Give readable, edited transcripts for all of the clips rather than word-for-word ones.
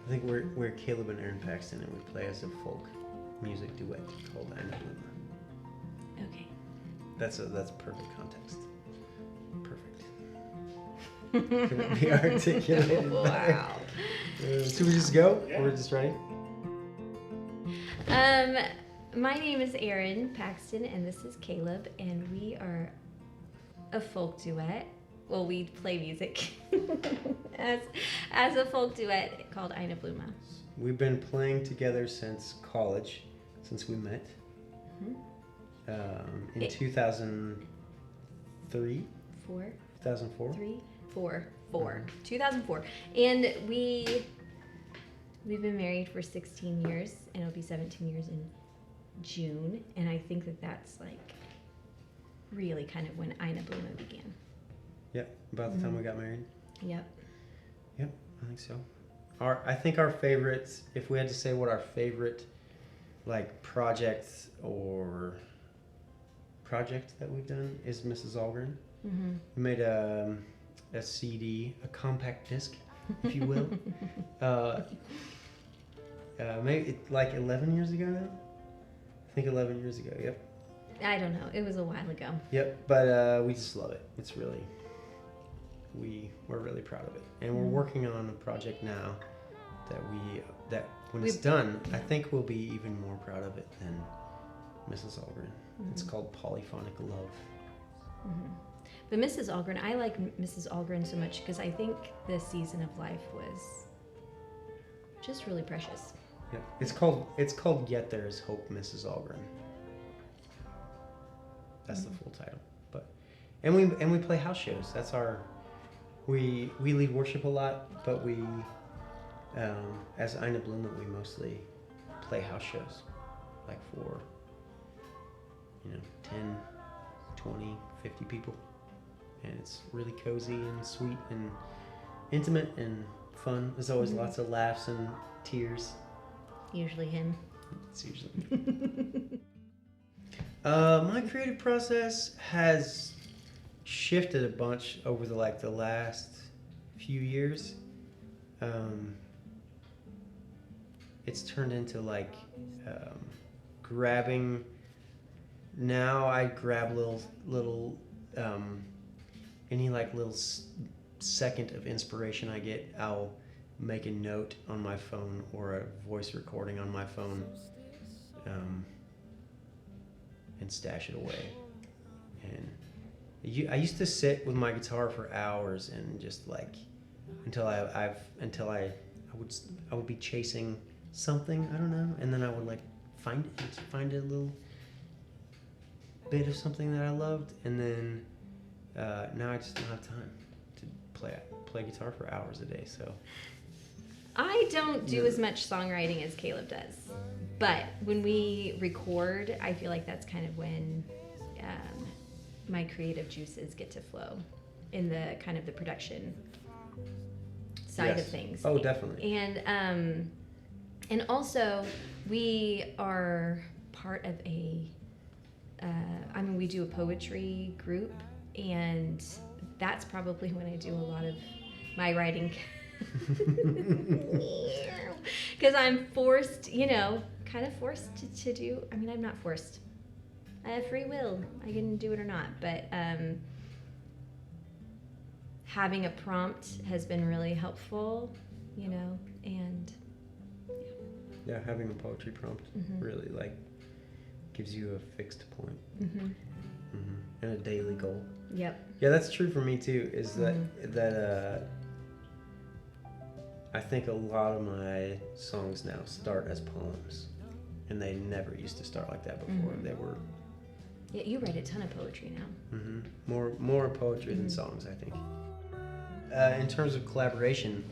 I think we're Caleb and Aaron Paxton, and we play as a folk music duet called Eine Blume. Okay. That's perfect context. Perfect. Couldn't be articulated. Wow. Should we just go? Yeah. We're just ready. My name is Aaron Paxton, and this is Caleb, and we are a folk duet. Well, we play music as a folk duet called eine blume. We've been playing together since college, since we met. In 2003? 4? 2004? 3? 4. 2004. And we've been married for 16 years, and it'll be 17 years in June. And I think that's like really kind of when eine blume began. Yep, about the time we got married. Yep, I think so. I think our favorites, if we had to say what our favorite like project that we've done is Mrs. Algren. We made a CD, a compact disc, if you will. Maybe like 11 years ago now? I think 11 years ago, yep. I don't know. It was a while ago. Yep, but we just love it. It's really, we're really proud of it. And we're working on a project now that when it's done, I think we'll be even more proud of it than Mrs. Algren. It's called Polyphonic Love. But Mrs. Algren, I like Mrs. Algren so much because I think the season of life was just really precious. Yeah, it's called Yet There Is Hope, Mrs. Algren. That's the full title. But and we play house shows. That's our we lead worship a lot, but we as eine Blume we mostly play house shows, like for 10, 20, 50 people, and it's really cozy and sweet and intimate and fun. There's always lots of laughs and tears. Usually him. It's usually me. My creative process has shifted a bunch over the last few years. It's turned into grabbing. Now I grab little any little second of inspiration I get. I'll make a note on my phone or a voice recording on my phone, and stash it away. And I used to sit with my guitar for hours and just until I would be chasing something, I don't know, and then I would find a little bit of something that I loved, and then now I just don't have time to play guitar for hours a day. So I don't do as much songwriting as Caleb does, but when we record, I feel like that's kind of when my creative juices get to flow in the kind of the production side of things. Oh, definitely. And also we are part of we do a poetry group, and that's probably when I do a lot of my writing. Because I'm forced, kind of forced to do. I mean, I'm not forced. I have free will. I can do it or not. But having a prompt has been really helpful, and yeah, having a poetry prompt really gives you a fixed point and a daily goal. Yep. Yeah, that's true for me too. Is that I think a lot of my songs now start as poems, and they never used to start like that before. They were. Yeah, you write a ton of poetry now. More poetry than songs, I think. In terms of collaboration,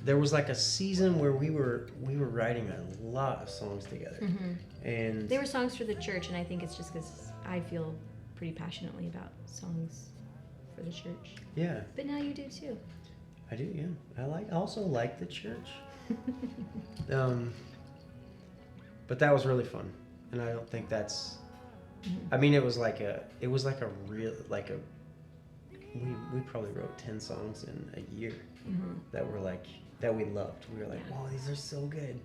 there was a season where we were writing a lot of songs together, and they were songs for the church, and I think it's just because I feel pretty passionately about songs for the church. Yeah. But now you do too. I do, yeah. I also like the church. But that was really fun, and I don't think that's. I mean, it was like a real we probably wrote 10 songs in a year Mm-hmm. that were like that we loved. We were like, Yeah. wow, these are so good.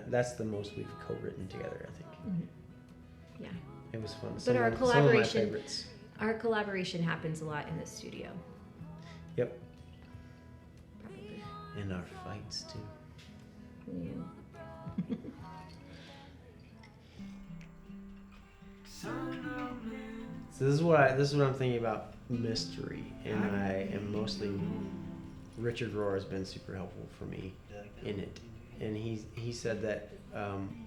That's the most we've co-written together, I think. Mm-hmm. Yeah. It was fun. But our Some of my collaboration, favorites. our collaboration happens a lot in the studio. Yep. Probably. And our fights too. Yeah. So this is what I'm thinking about mystery, and I am mostly Richard Rohr has been super helpful for me in it, and he said that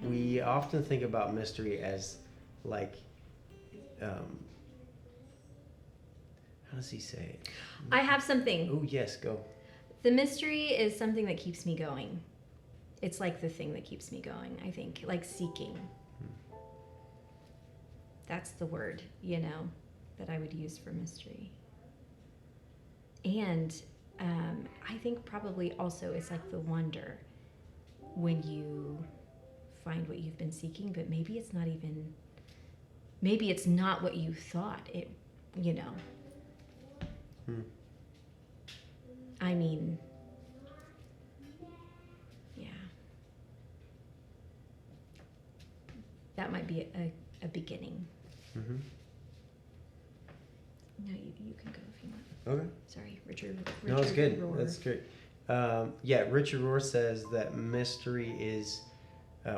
we often think about mystery as like how does he say it? I have something. Oh yes, go. The mystery is something that keeps me going. It's like the thing that keeps me going, I think, like seeking. That's the word, that I would use for mystery. And I think probably also it's like the wonder when you find what you've been seeking, but maybe it's not what you thought it, I mean, yeah. That might be a beginning. Mm-hmm. No, you can go if you want. Okay. Sorry, Richard No, it's good. Rohr. That's great. Richard Rohr says that mystery is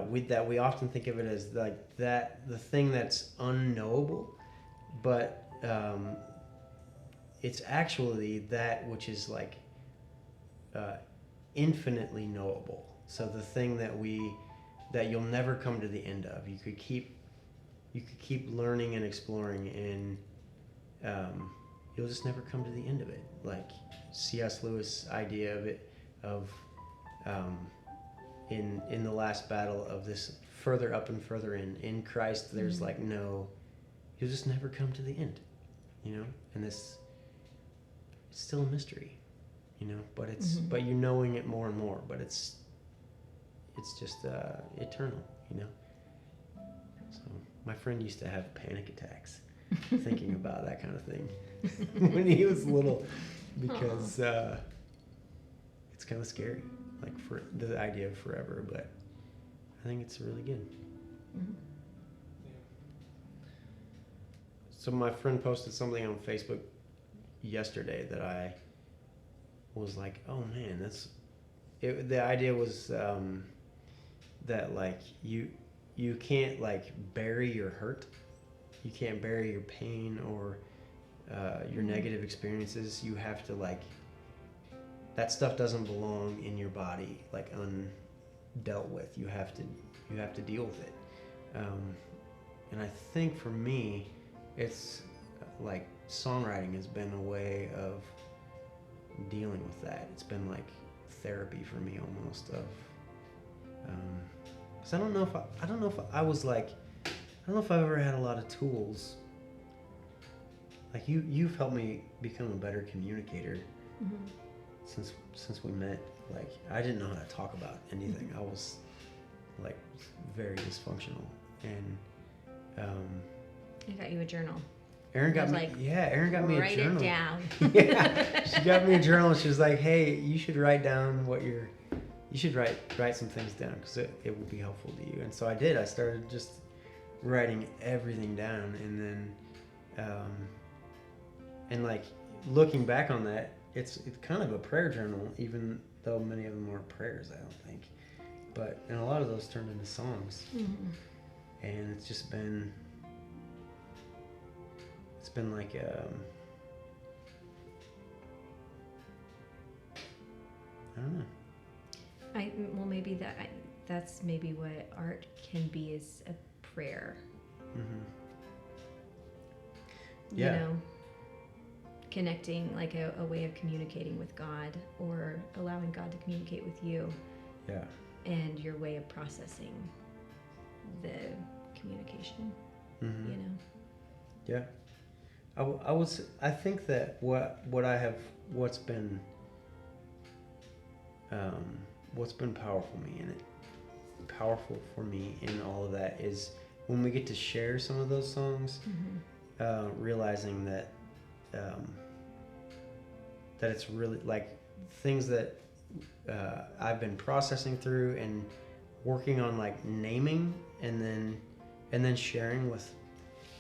we often think of it as like that the thing that's unknowable, but it's actually that which is like infinitely knowable. So the thing that you'll never come to the end of. You could keep learning and exploring, and you'll just never come to the end of it. Like C.S. Lewis' idea of it, in the last battle of this further up and further in Christ, there's like you'll just never come to the end, and it's still a mystery, but it's but you're knowing it more and more, but it's just eternal, So my friend used to have panic attacks thinking about that kind of thing when he was little, because it's kind of scary, like for the idea of forever. But I think it's really good. Mm-hmm. So my friend posted something on Facebook yesterday that I was like, oh man, the idea was that like you can't like bury your hurt. You can't bury your pain or your negative experiences. You have to that stuff doesn't belong in your body like undealt with. You have to deal with it. And I think for me, it's like songwriting has been a way of dealing with that. It's been like therapy for me almost of. Cause I don't know if I've ever had a lot of tools. Like you've helped me become a better communicator since we met. Like I didn't know how to talk about anything. I was like very dysfunctional, and I got you a journal. Erin got me. Like, Erin got me a write journal. it down. Yeah, she got me a journal. She was like, "Hey, you should write down you should write some things down because it will be helpful to you." And so I did. I started just writing everything down, and then and like looking back on that, it's kind of a prayer journal, even though many of them aren't prayers, I don't think. But and a lot of those turned into songs, and it's just been like I don't know. Well, maybe that's maybe what art can be, is a prayer. Yeah. Connecting, like a way of communicating with God, or allowing God to communicate with you. Yeah. And your way of processing the communication. Yeah. I think that what's been powerful for me in all of that is when we get to share some of those songs, realizing that um, that it's really like things that I've been processing through and working on, like naming and then sharing with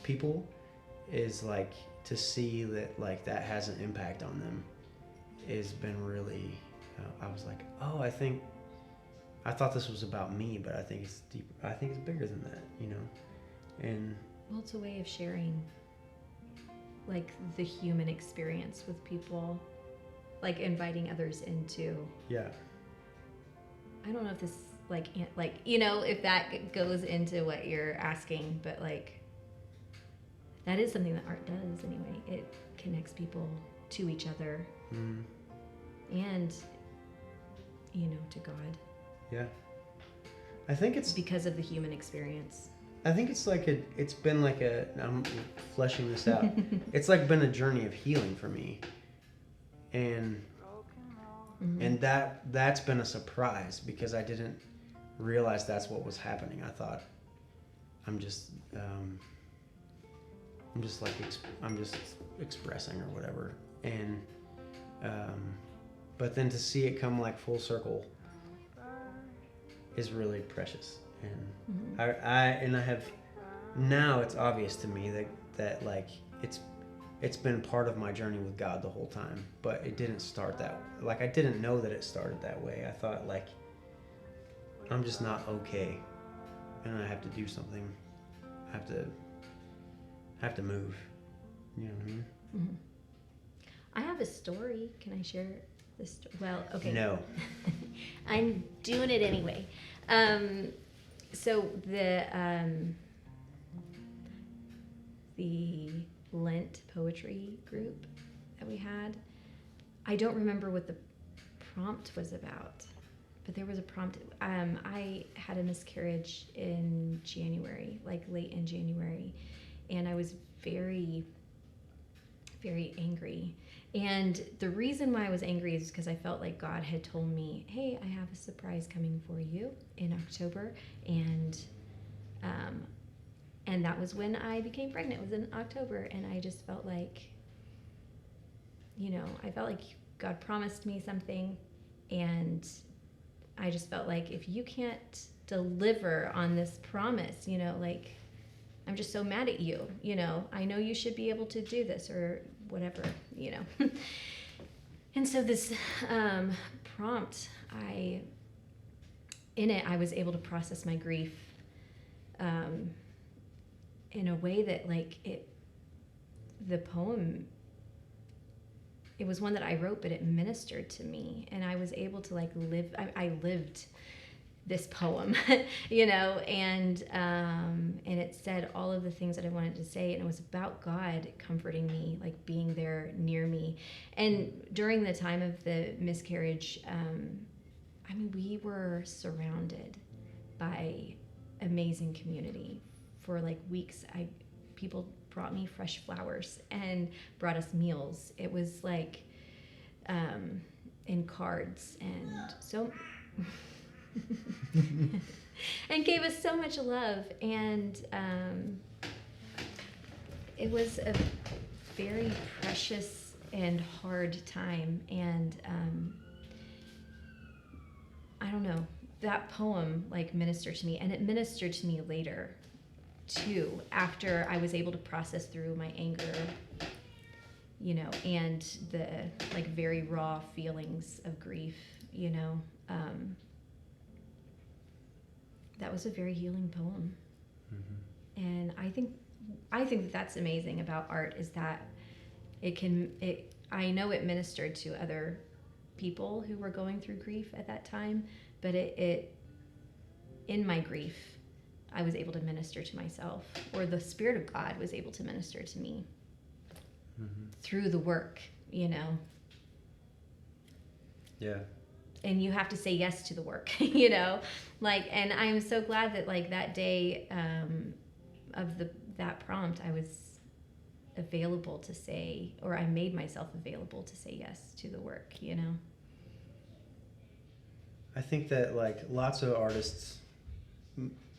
people, is like to see that like that has an impact on them has been really I was like, oh, I thought this was about me, but I think it's deeper. I think it's bigger than that, you know. And Well, it's a way of sharing, like, the human experience with people, like inviting others into. yeah, I don't know if this like if that goes into what you're asking, but like that is something that art does anyway. It connects people to each other and to God. yeah. I think it's because of the human experience. I think it's like it's been like I'm fleshing this out. It's like been a journey of healing for me, and that's been a surprise because I didn't realize that's what was happening. I thought I'm just expressing or whatever, and but then to see it come like full circle is really precious. And I have now, it's obvious to me that like it's been part of my journey with God the whole time, but it didn't start that like I didn't know that it started that way. I thought like I'm just not okay and I have to do something. I have to move. You know what I mean? Mm-hmm. I have a story. Can I share this story? Well, okay. No. I'm doing it anyway. So the Lent poetry group that we had, I don't remember what the prompt was about, but there was a prompt. I had a miscarriage in January, like late in January, and I was very, very angry. And the reason why I was angry is because I felt like God had told me, hey, I have a surprise coming for you in October. And that was when I became pregnant. It was in October. And I just felt like, I felt like God promised me something. And I just felt like if you can't deliver on this promise, like, I'm just so mad at you, I know you should be able to do this or whatever, And so this prompt, I was able to process my grief in a way that the poem, it was one that I wrote, but it ministered to me, and I was able to live, I lived this poem, and it said all of the things that I wanted to say, and it was about God comforting me, being there near me. And during the time of the miscarriage, we were surrounded by amazing community for weeks. People brought me fresh flowers and brought us meals. It was in cards and so and gave us so much love, and it was a very precious and hard time, and I don't know, that poem ministered to me, and it ministered to me later too, after I was able to process through my anger, and the very raw feelings of grief, that was a very healing poem. Mm-hmm. And I think that that's amazing about art, is that I know it ministered to other people who were going through grief at that time, but it in my grief, I was able to minister to myself, or the Spirit of God was able to minister to me through the work, Yeah. And you have to say yes to the work, and I'm so glad that that day of that prompt, I was available to say, or I made myself available to say yes to the work, I think that lots of artists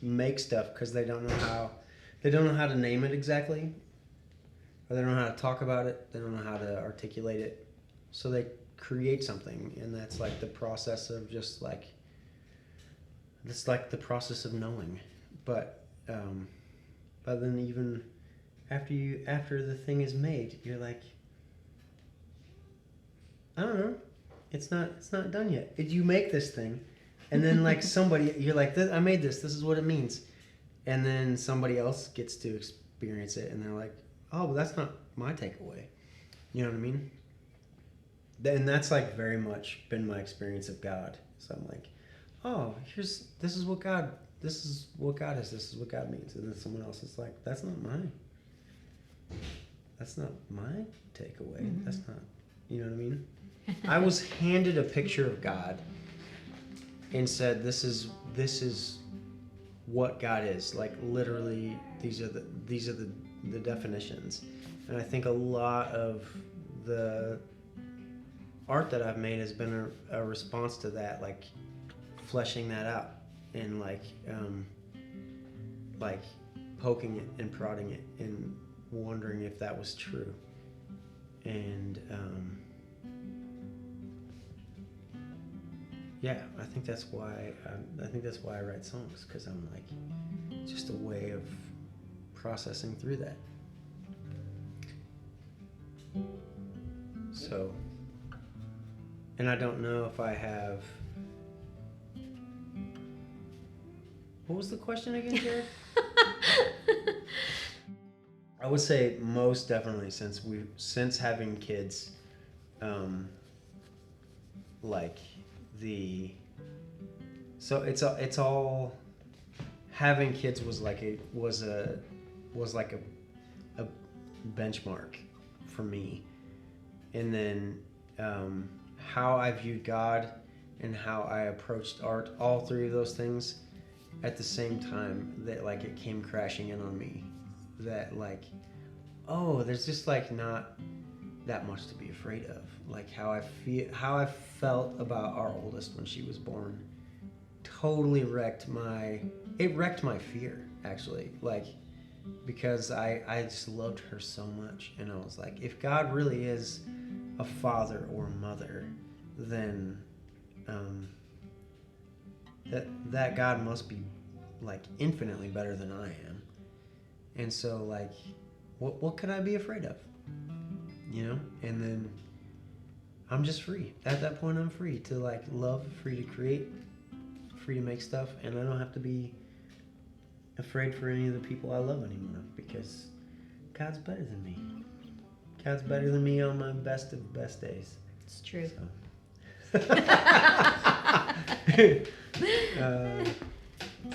make stuff because they don't know how to name it exactly, or they don't know how to talk about it. They don't know how to articulate it. So they create something, and that's like the process of just like, it's like the process of knowing. But then even after the thing is made, you're like, I don't know, it's not done yet. You make this thing, and then like somebody, you're like, I made this. This is what it means, and then somebody else gets to experience it, and they're like, oh, but that's not my takeaway. You know what I mean? And that's like very much been my experience of God. So I'm like, oh, this is what God is. This is what God means. And then someone else is like, that's not my takeaway. Mm-hmm. That's not, you know what I mean? I was handed a picture of God and said, this is what God is. Like literally, these are the definitions. And I think a lot of the art that I've made has been a response to that, like fleshing that out and like poking it and prodding it and wondering if that was true. And yeah, I think that's why I write songs, because I'm like, it's just a way of processing through that. So, and I don't know if I have. What was the question again, Jared? I would say most definitely since having kids, like it's all having kids was like a benchmark for me, and then how I viewed God and how I approached art, all three of those things at the same time, that like it came crashing in on me, that like, oh, there's just like not that much to be afraid of. Like how I felt about our oldest when she was born totally wrecked my fear, actually, like, because I just loved her so much, and I was like, if God really is a father or mother, then that God must be like infinitely better than I am. And so like, what could I be afraid of? You know? And then I'm just free. At that point, I'm free to like love, free to create, free to make stuff, and I don't have to be afraid for any of the people I love anymore, because God's better than me. God's better than me on my best of best days. It's true.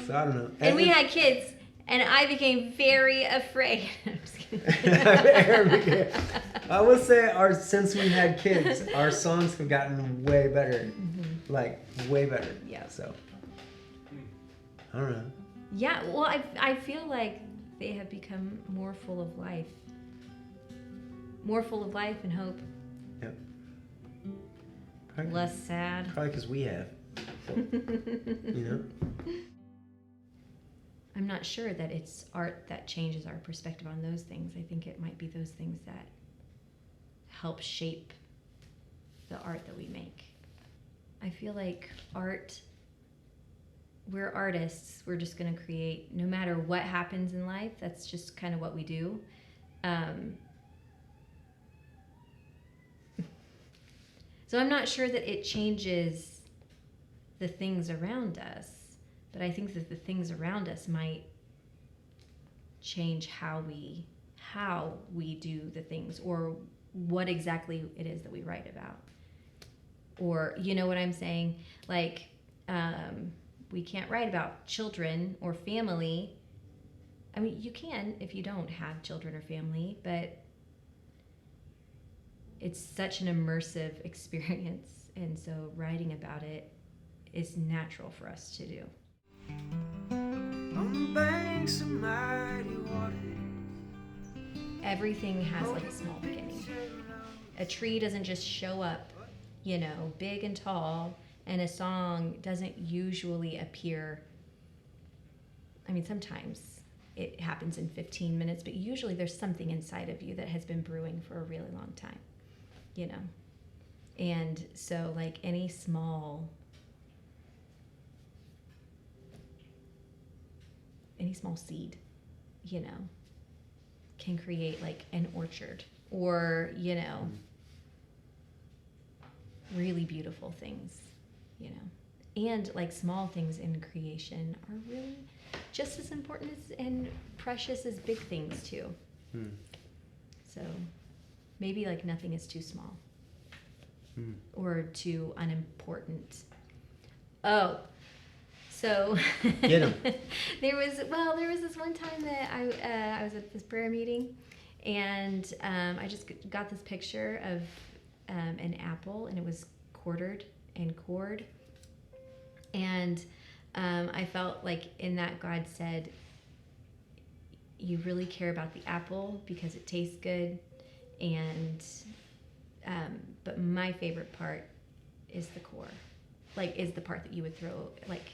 So I don't know. And we had kids, and I became very afraid. I'm just kidding. I would say since we had kids, our songs have gotten way better. Mm-hmm. Like way better. Yeah. So I don't know. Yeah. Well, I feel like they have become more full of life. More full of life and hope. Yep. Probably, less sad. Probably because we have. So, you know? I'm not sure that it's art that changes our perspective on those things. I think it might be those things that help shape the art that we make. I feel like art, we're artists. We're just going to create no matter what happens in life. That's just kind of what we do. So I'm not sure that it changes the things around us, but I think that the things around us might change how we do the things, or what exactly it is that we write about. Or, you know what I'm saying? Like, we can't write about children or family. I mean, you can if you don't have children or family, but it's such an immersive experience, and so writing about it is natural for us to do. On the banks of mighty waters. Everything has like a small beginning. A tree doesn't just show up, you know, big and tall, and a song doesn't usually appear. I mean, sometimes it happens in 15 minutes, but usually there's something inside of you that has been brewing for a really long time, you know. And so like any small seed, you know, can create like an orchard, or, you know, really beautiful things, you know. And like small things in creation are really just as important as and precious as big things too. So maybe like nothing is too small or too unimportant. Oh, so Get 'em. there was this one time that I was at this prayer meeting, and I just got this picture of an apple, and it was quartered and cored, and I felt like in that God said, you really care about the apple because it tastes good, and but my favorite part is the core, like is the part that you would throw, like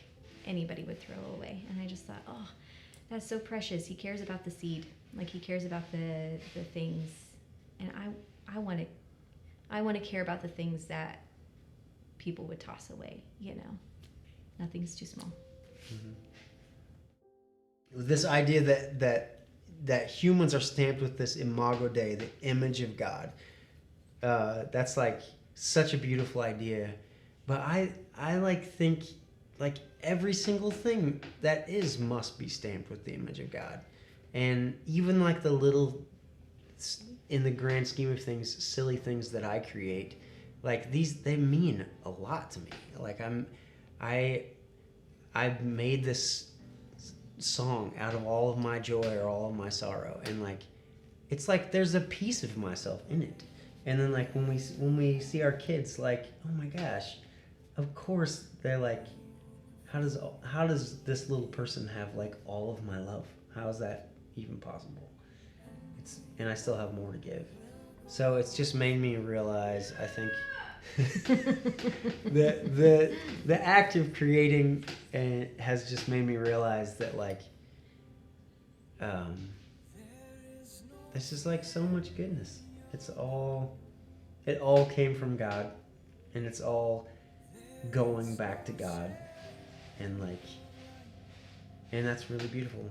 anybody would throw away. And I just thought, oh, that's so precious. He cares about the seed, like he cares about the things, and I want to care about the things that people would toss away, you know. Nothing's too small. This idea that humans are stamped with this imago Dei, the image of God. That's like such a beautiful idea, but I like think like every single thing that is must be stamped with the image of God, and even like the little, in the grand scheme of things, silly things that I create, like these, they mean a lot to me. Like I've made this song out of all of my joy or all of my sorrow, and like it's like there's a piece of myself in it. And then like when we see our kids, like, oh my gosh, of course they're like, how does this little person have like all of my love? How is that even possible? And I still have more to give. So it's just made me realize, I think, the act of creating has just made me realize that like this is like so much goodness. It all came from God, and it's all going back to God, and that's really beautiful.